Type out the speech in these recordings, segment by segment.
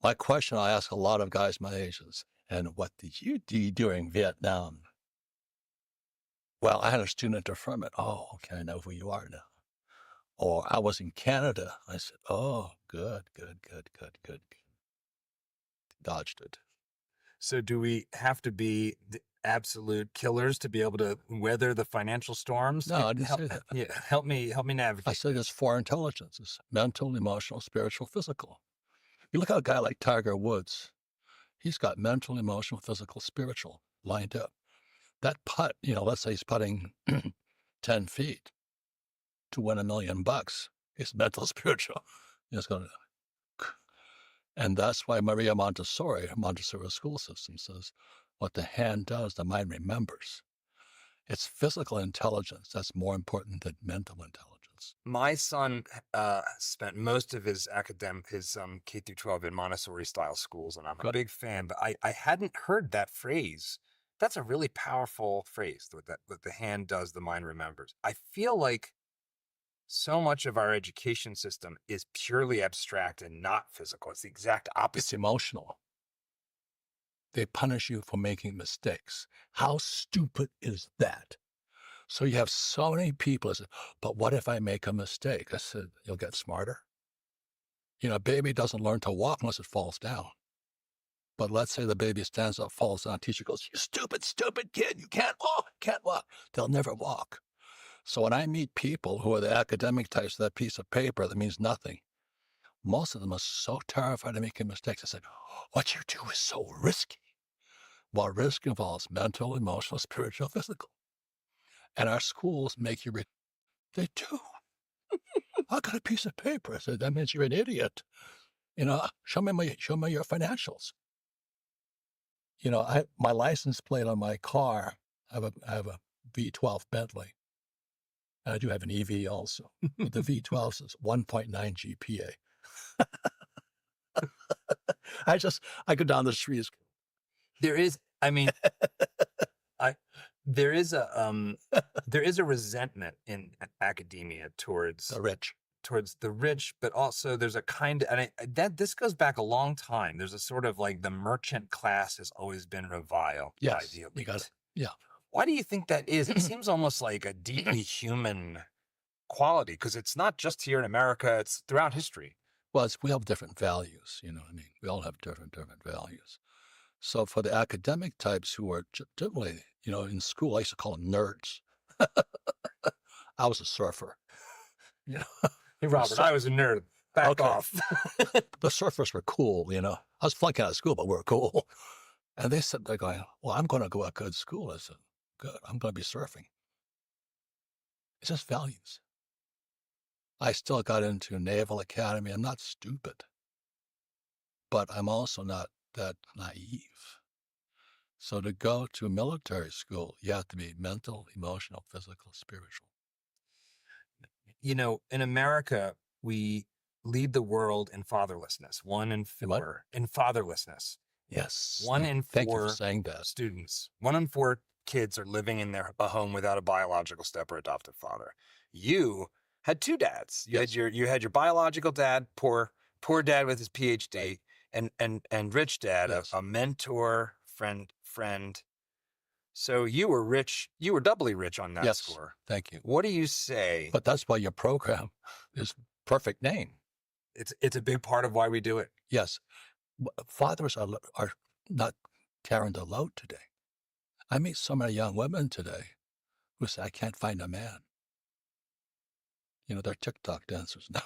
My question I ask a lot of guys my age is, and what did you do during Vietnam? Well, I had a student from it. Oh, okay, I know who you are now. Or I was in Canada. I said, oh, good, good, good, good, good. Dodged it. So do we have to be the absolute killers to be able to weather the financial storms? No, I didn't say that. Yeah, help me I navigate said this. it's four intelligences: mental, emotional, spiritual, physical. You look at a guy like Tiger Woods. He's got mental, emotional, physical, spiritual lined up. That putt, let's say he's putting 10 feet to win $1 million. It's mental, spiritual. It's going to, and that's why Maria Montessori school system says, what the hand does, the mind remembers. It's physical intelligence that's more important than mental intelligence. My son spent most of his K through 12 in Montessori style schools, and I'm a big fan. But I hadn't heard that phrase. That's a really powerful phrase. What the hand does, the mind remembers. I feel like so much of our education system is purely abstract and not physical. It's the exact It's opposite. emotional. They punish you for making mistakes. How stupid is that? So you have so many people that say, but what if I make a mistake? I said, you'll get smarter. A baby doesn't learn to walk unless it falls down. But let's say the baby stands up, falls down, teacher goes, you stupid, stupid kid, you can't walk. They'll never walk. So when I meet people who are the academic types, that piece of paper that means nothing, most of them are so terrified of making mistakes. I said, what you do is so risky. Well, risk involves mental, emotional, spiritual, physical. And our schools make you, they do. I got a piece of paper. I said, that means you're an idiot. Show me your financials. My license plate on my car, I have a V12 Bentley. And I do have an EV also. But the V12 says 1.9 GPA. I go down the street. There is, I mean, there is a resentment in academia towards the rich. but also there's a kind of, and this goes back a long time. There's a sort of like the merchant class has always been reviled by Yes, the elite. you got it. Yeah. Why do you think that is? It seems almost like a deeply human quality, because it's not just here in America, it's throughout history. Well, we have different values, we all have different values. So for the academic types who are generally, in school, I used to call them nerds. I was a surfer. Hey, Robert, I was a nerd. Back off. The surfers were cool, I was flunking out of school, but we were cool. And they said, they're going, well, I'm going to go to good school. I said, good, I'm going to be surfing. It's just values. I still got into Naval Academy. I'm not stupid, but I'm also not that naive. So to go to military school, you have to be mental, emotional, physical, spiritual. In America, we lead the world in fatherlessness. 1 in 4 in fatherlessness. Yes. 1 in 4 Thank you for saying that. students. 1 in 4 kids are living in a home without a biological step or adoptive father. You had 2 dads. You had your biological dad, poor dad with his PhD, and rich dad, Yes. a mentor, friend. So you were rich. You were doubly rich on that score. Thank you. What do you say? But that's why your program is perfect name. It's a big part of why we do it. Yes. Fathers are not carrying the load today. I meet so many young women today who say, I can't find a man. They're TikTok dancers now.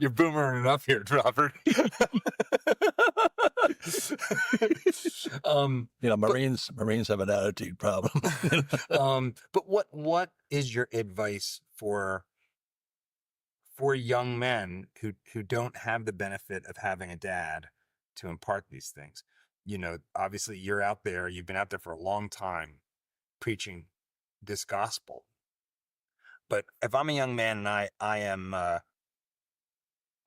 You're boomering up here, Robert. Marines have an attitude problem. But what is your advice for young men who don't have the benefit of having a dad to impart these things? Obviously you're out there, you've been out there for a long time preaching this gospel. But if I'm a young man and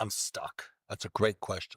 I'm stuck. That's a great question.